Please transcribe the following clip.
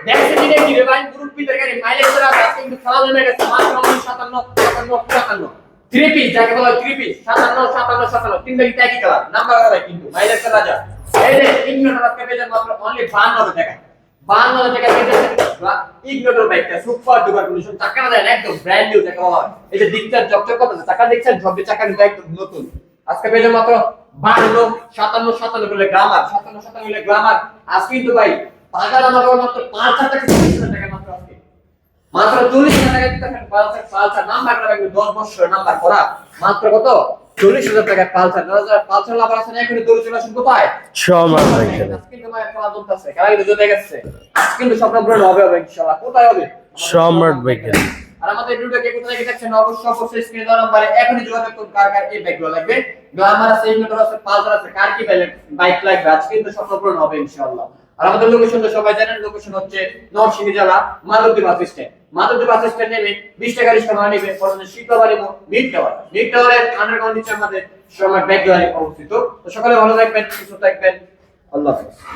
দেখছেন দিনে কি রে ভাই গ্রুপের গাড়ি মাইলেজ করা আছে কিন্তু খেলা জমে গেছে মাত্র 57 থ্রি পিস যাকে বলা হয় থ্রি পিস 57 তিন দেখি একই কালার নাম্বার করা কিন্তু মাইলেজ করা যায় এই যে ইগনোর আজকে পেয়ে যান মাত্র অনলি 52 টাকা 52 টাকা পেয়ে যাচ্ছেন ইগনোর বাইকটা সুপার ডুপার কন্ডিশন চাকা না দেন একদম ব্র্যান্ড নিউ যাকে বলা হয় এই যে দিকটার চকচক করতেছে চাকা দেখছেন ঝবঝবে চাকা কিন্তু একদম নতুন আজকে পেয়ে যান মাত্র 52 57 বলে গ্রামার 57 বলে গ্রামার আজকে কিন্তু ভাই পাগল আমার মাত্র 5000 টাকা 40,000 টাকা মাত্র আজকে মাত্র 40,000 টাকা দিতে পারেন পালসার নাম্বার করা কিন্তু 10 বছরের নাম্বার করা মাত্র কত 40,000 টাকা পালসার পালসার লাভার আছে না এখনো দৌড় চলে আসুন কোথায় সম্রাট বাইকের আজকে কিন্তু ভাই খেলা চলতেছে খেলা কিন্তু জমে গেছে আজকে কিন্তু স্বপ্ন পূরণ হবে ইনশাআল্লাহ কোথায় হবে সম্রাট বাইকের আর আমাদের ভিডিওটা কে কোথায় দেখছেন অবশ্যই স্ক্রিনে দেওয়া নম্বরে এখনই যোগাযোগ করুন কার কার এই বাইকগুলো লাগবে গ্ল্যামার আছে ইগনিটর আছে পালসার আছে কার কি বাইক লাগবে আজকে কিন্তু স্বপ্ন পূরণ হবে ইনশাআল্লাহ আর আমাদের লোকেশন তো সবাই জানেন লোকেশন হচ্ছে নরসিংদী জেলা Madhabdi bus stand Madhabdi bus stand নেমে 20 টাকা রিকশা ভাড়া নেবে পরনে শিকাবাড়ি মিড টাওয়ারের আন্ডারগ্রাউন্ড নিচে আমাদের সম্রাট বাইক গ্যালারি অবস্থিত তো সকালে ভালো থাকবেন সুস্থ থাকবেন আল্লাহ হাফেজ।